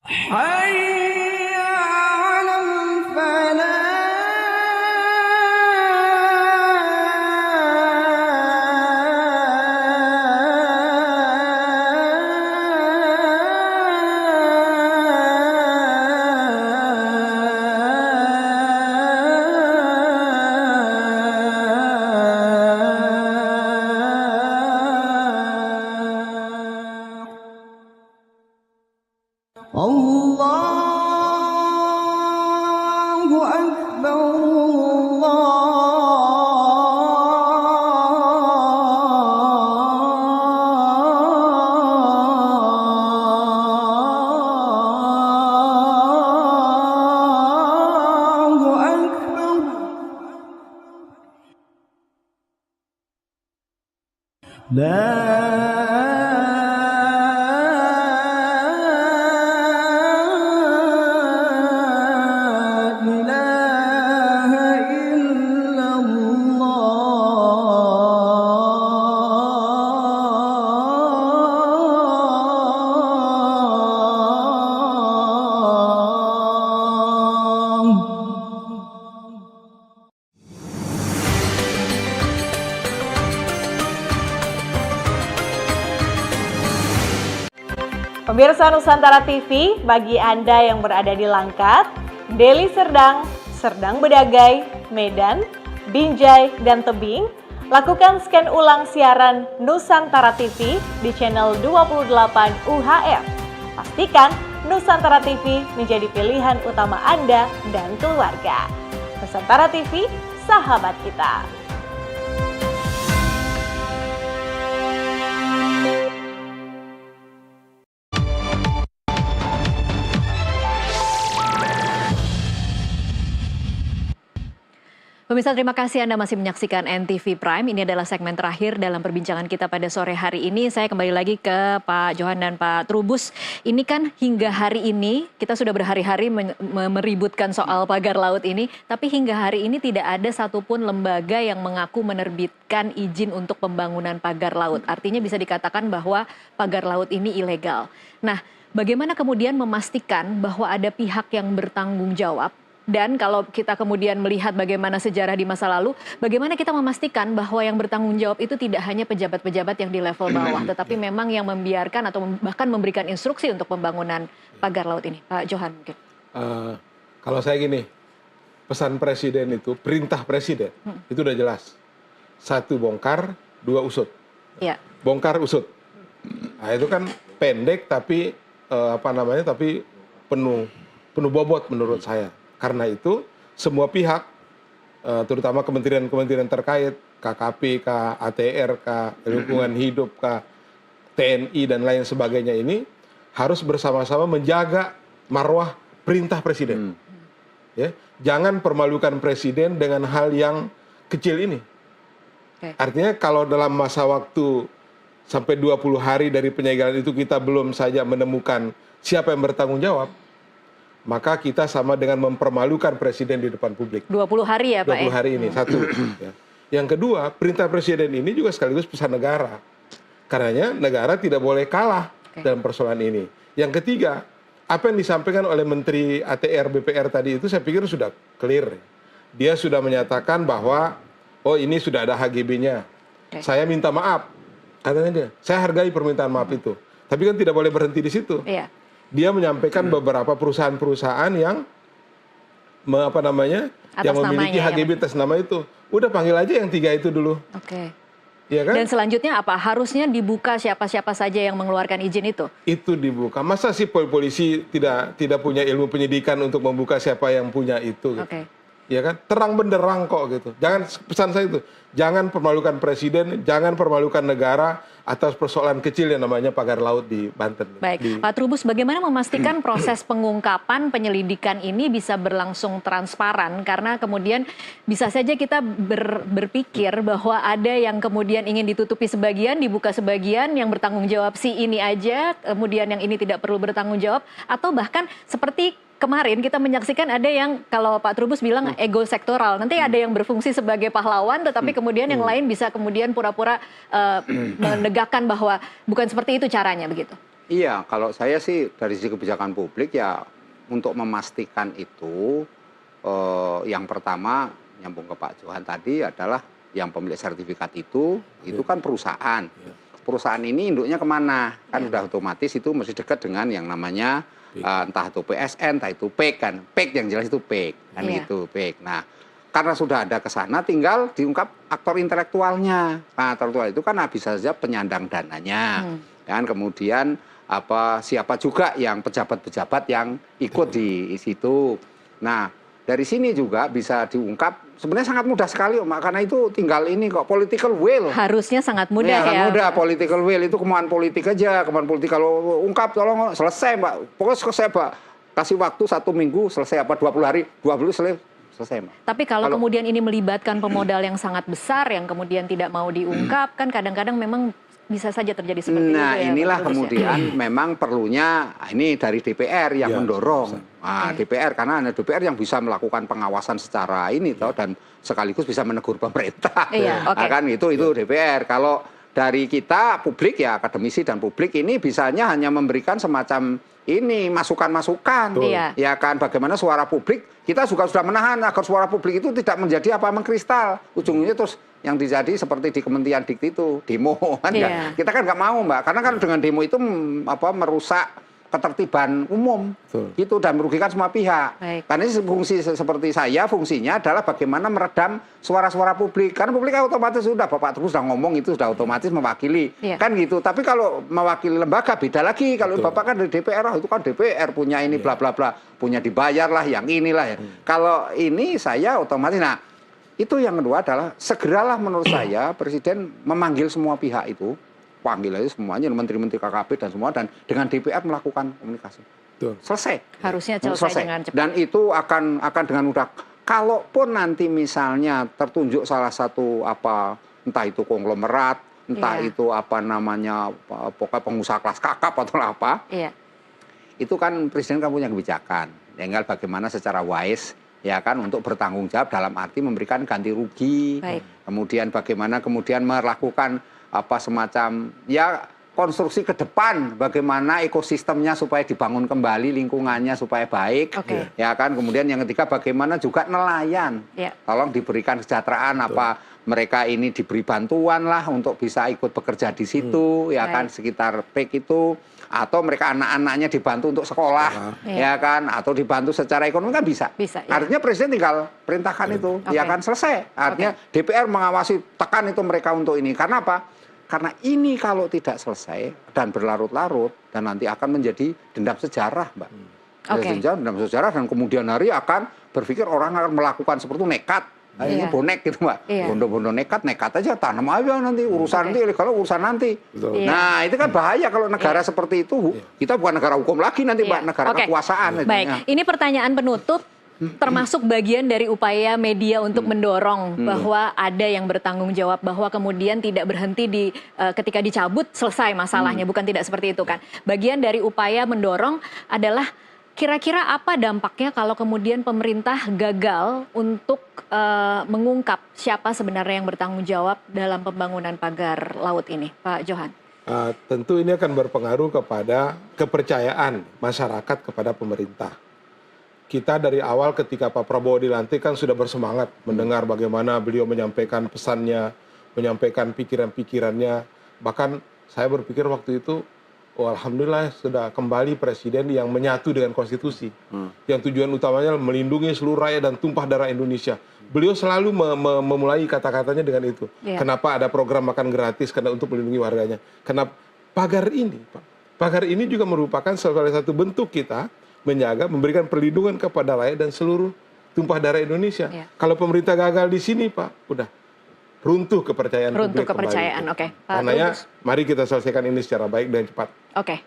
حي على الفلاح. الله أكبر. الله أكبر. لا إله إلا الله. Pemirsa Nusantara TV, bagi Anda yang berada di Langkat, Deli Serdang, Serdang Bedagai, Medan, Binjai, dan Tebing, lakukan scan ulang siaran Nusantara TV di channel 28 UHF. Pastikan Nusantara TV menjadi pilihan utama Anda dan keluarga. Nusantara TV, sahabat kita. Pemirsa, terima kasih Anda masih menyaksikan NTV Prime. Ini adalah segmen terakhir dalam perbincangan kita pada sore hari ini. Saya kembali lagi ke Pak Johan dan Pak Trubus. Ini kan hingga hari ini, kita sudah berhari-hari meributkan soal pagar laut ini. Tapi hingga hari ini tidak ada satupun lembaga yang mengaku menerbitkan izin untuk pembangunan pagar laut. Artinya bisa dikatakan bahwa pagar laut ini ilegal. Nah, bagaimana kemudian memastikan bahwa ada pihak yang bertanggung jawab? Dan kalau kita kemudian melihat bagaimana sejarah di masa lalu, bagaimana kita memastikan bahwa yang bertanggung jawab itu tidak hanya pejabat-pejabat yang di level bawah, tetapi memang yang membiarkan atau bahkan memberikan instruksi untuk pembangunan pagar laut ini. Pak Johan mungkin. Kalau saya gini, pesan presiden itu, perintah presiden, itu udah jelas. 1 bongkar, 2 usut. Ya. Bongkar, usut. Nah itu kan pendek tapi tapi penuh bobot menurut saya. Karena itu semua pihak, terutama kementerian-kementerian terkait, KKP, ATR, lingkungan hidup, TNI dan lain sebagainya ini harus bersama-sama menjaga marwah perintah presiden. Ya, jangan permalukan presiden dengan hal yang kecil ini. Artinya kalau dalam masa waktu sampai 20 hari dari penyegelan itu kita belum saja menemukan siapa yang bertanggung jawab, maka kita sama dengan mempermalukan presiden di depan publik. 20 hari ya Pak 20 hari ini, satu. Ya. Yang kedua, perintah presiden ini juga sekaligus pesan negara. Karenanya negara tidak boleh kalah dalam persoalan ini. Yang ketiga, apa yang disampaikan oleh Menteri ATR BPR tadi itu saya pikir sudah clear. Dia sudah menyatakan bahwa, oh ini sudah ada HGB-nya. Saya minta maaf. Katanya dia, saya hargai permintaan maaf itu. Tapi kan tidak boleh berhenti di situ. Iya. Dia menyampaikan beberapa perusahaan-perusahaan yang yang memiliki HGB atas nama itu. Udah panggil aja yang 3 itu dulu. Oke. Ya kan? Dan selanjutnya apa? Harusnya dibuka siapa-siapa saja yang mengeluarkan izin itu? Itu dibuka. Masa sih polisi tidak punya ilmu penyidikan untuk membuka siapa yang punya itu? Gitu. Oke. Ya kan? Terang benderang kok gitu. Jangan, pesan saya itu, jangan permalukan presiden, jangan permalukan negara atas persoalan kecil yang namanya pagar laut di Banten. Baik, Pak Trubus, bagaimana memastikan proses pengungkapan penyelidikan ini bisa berlangsung transparan? Karena kemudian bisa saja kita berpikir bahwa ada yang kemudian ingin ditutupi sebagian, dibuka sebagian, yang bertanggung jawab si ini aja, kemudian yang ini tidak perlu bertanggung jawab, atau bahkan seperti kemarin kita menyaksikan ada yang kalau Pak Trubus bilang ego sektoral, nanti ada yang berfungsi sebagai pahlawan, tetapi kemudian yang lain bisa kemudian pura-pura menegakkan bahwa bukan seperti itu caranya begitu. Iya, kalau saya sih dari sisi kebijakan publik ya untuk memastikan itu yang pertama nyambung ke Pak Johan tadi adalah yang pemilik sertifikat itu kan perusahaan. Perusahaan ini induknya kemana? Kan udah otomatis itu mesti dekat dengan yang namanya entah itu PSN, entah itu PEK kan. PEK yang jelas itu PEK kan itu PEK. Nah, karena sudah ada ke sana tinggal diungkap aktor intelektualnya. Nah, intelektual itu kan bisa saja penyandang dananya. Dan kemudian siapa juga yang pejabat-pejabat yang ikut di situ. Nah, dari sini juga bisa diungkap. Sebenarnya sangat mudah sekali, Mak, karena itu tinggal ini kok political will. Harusnya sangat mudah ya. Sangat mudah, political will itu kemauan politik aja, kemauan politik kalau ungkap tolong selesai, Mbak. Pokoknya selesai, Pak. Kasih waktu 1 minggu selesai 20 hari, 20 selesai, Mbak. Tapi kalau kemudian ini melibatkan pemodal yang sangat besar yang kemudian tidak mau diungkap, kan kadang-kadang memang bisa saja terjadi seperti itu ya. Nah, inilah Pak Trubus, kemudian memang perlunya ini dari DPR yang mendorong. Nah, DPR karena ada DPR yang bisa melakukan pengawasan secara ini dan sekaligus bisa menegur pemerintah. Nah, kan itu DPR. Kalau dari kita publik ya akademisi dan publik ini bisanya hanya memberikan semacam ini masukan-masukan. Ya kan bagaimana suara publik kita juga sudah menahan agar suara publik itu tidak menjadi mengkristal. Ujungnya terus yang terjadi seperti di Kementerian Dikti itu demo kan kita kan nggak mau, Mbak, karena kan dengan demo itu merusak ketertiban umum gitu dan merugikan semua pihak. Karena ini fungsi seperti saya fungsinya adalah bagaimana meredam suara-suara publik, karena publik otomatis sudah Bapak Trubus sudah ngomong itu sudah otomatis mewakili kan gitu. Tapi kalau mewakili lembaga beda lagi. Kalau Bapak kan dari DPR, itu kan DPR punya ini bla bla bla, punya dibayar lah yang inilah ya. Kalau ini saya otomatis. Nah, itu yang kedua adalah segeralah menurut saya Presiden memanggil semua pihak itu, panggil aja semuanya, menteri-menteri KKP dan semua, dan dengan DPR melakukan komunikasi. Selesai. Harusnya selesai dengan cepat. Dan itu akan dengan mudah. Kalaupun nanti misalnya tertunjuk salah satu entah itu konglomerat, entah itu pokoknya pengusaha kelas kakap atau apa, itu kan Presiden kan punya kebijakan. Tinggal bagaimana secara wise ya kan untuk bertanggung jawab dalam arti memberikan ganti rugi. Kemudian bagaimana kemudian melakukan semacam konstruksi ke depan, bagaimana ekosistemnya supaya dibangun kembali, lingkungannya supaya baik. Ya kan kemudian yang ketiga bagaimana juga nelayan. Tolong diberikan kesejahteraan mereka ini diberi bantuan lah untuk bisa ikut bekerja di situ ya kan sekitar PEK itu, atau mereka anak-anaknya dibantu untuk sekolah ya kan, atau dibantu secara ekonomi kan bisa. Artinya Presiden tinggal perintahkan itu ya kan selesai. Artinya DPR mengawasi, tekan itu mereka untuk ini. Karena apa? Karena ini kalau tidak selesai dan berlarut-larut dan nanti akan menjadi dendam sejarah, Mbak. Dendam sejarah dan kemudian hari akan berpikir orang akan melakukan seperti itu nekat. Ini bonek gitu, Mbak. Bondo-bondo nekat aja, tanam aja nanti. Urusan nanti, kalau urusan nanti. Nah, itu kan bahaya kalau negara seperti itu. Kita bukan negara hukum lagi nanti, Mbak. Negara kekuasaan. Baik, ini pertanyaan penutup. Termasuk bagian dari upaya media untuk mendorong bahwa ada yang bertanggung jawab, bahwa kemudian tidak berhenti ketika dicabut selesai masalahnya, bukan tidak seperti itu kan. Bagian dari upaya mendorong adalah kira-kira apa dampaknya kalau kemudian pemerintah gagal untuk mengungkap siapa sebenarnya yang bertanggung jawab dalam pembangunan pagar laut ini, Pak Johan? Tentu ini akan berpengaruh kepada kepercayaan masyarakat kepada pemerintah. Kita dari awal ketika Pak Prabowo dilantik kan sudah bersemangat mendengar bagaimana beliau menyampaikan pesannya, menyampaikan pikiran-pikirannya. Bahkan saya berpikir waktu itu, alhamdulillah sudah kembali presiden yang menyatu dengan konstitusi. Yang tujuan utamanya melindungi seluruh rakyat dan tumpah darah Indonesia. Beliau selalu memulai kata-katanya dengan itu. Kenapa ada program makan gratis karena untuk melindungi warganya. Kenapa pagar ini, Pak? Pagar ini juga merupakan salah satu bentuk kita menjaga, memberikan perlindungan kepada rakyat dan seluruh tumpah darah Indonesia. Kalau pemerintah gagal di sini, Pak, udah runtuh kepercayaan publik kembali. Karenanya, mari kita selesaikan ini secara baik dan cepat.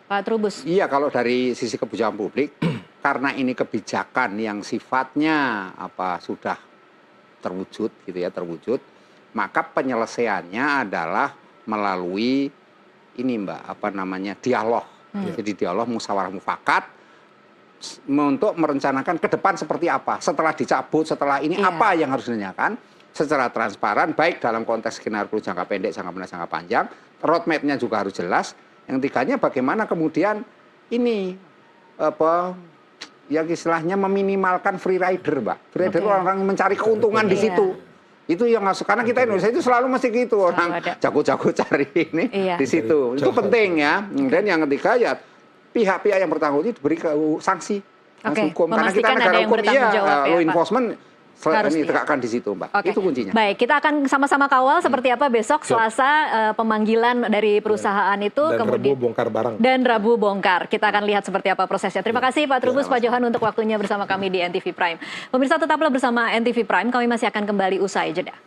Pak Trubus. Iya, kalau dari sisi kebijakan publik, karena ini kebijakan yang sifatnya sudah terwujud, gitu ya, maka penyelesaiannya adalah melalui ini, Mbak, dialog. Jadi dialog musyawarah mufakat untuk merencanakan ke depan seperti apa. Setelah dicabut, setelah ini apa yang harus ditanyakan secara transparan, baik dalam konteks skenario jangka pendek, jangka menengah, jangka panjang. Roadmap-nya juga harus jelas. Yang ketiganya bagaimana kemudian ini apa yang istilahnya meminimalkan free rider, Mbak. Free rider orang yang mencari keuntungan di situ. Itu yang masuk, karena kita Indonesia itu selalu mesti gitu, orang jago-jago cari ini di situ. Itu penting ya. Kemudian yang ketiga ya pihak-pihak yang bertanggung jawab diberi sanksi hukum. Karena kita negara hukum, law enforcement harus ini tegakkan di situ, Mbak. Itu kuncinya. Baik, kita akan sama-sama kawal seperti apa besok Selasa pemanggilan dari perusahaan itu, dan kemudian Rabu bongkar barang. Dan Rabu bongkar. Kita akan lihat seperti apa prosesnya. Terima kasih Pak Trubus, Pak Johan untuk waktunya bersama kami di NTV Prime. Pemirsa tetaplah bersama NTV Prime, kami masih akan kembali usai jeda.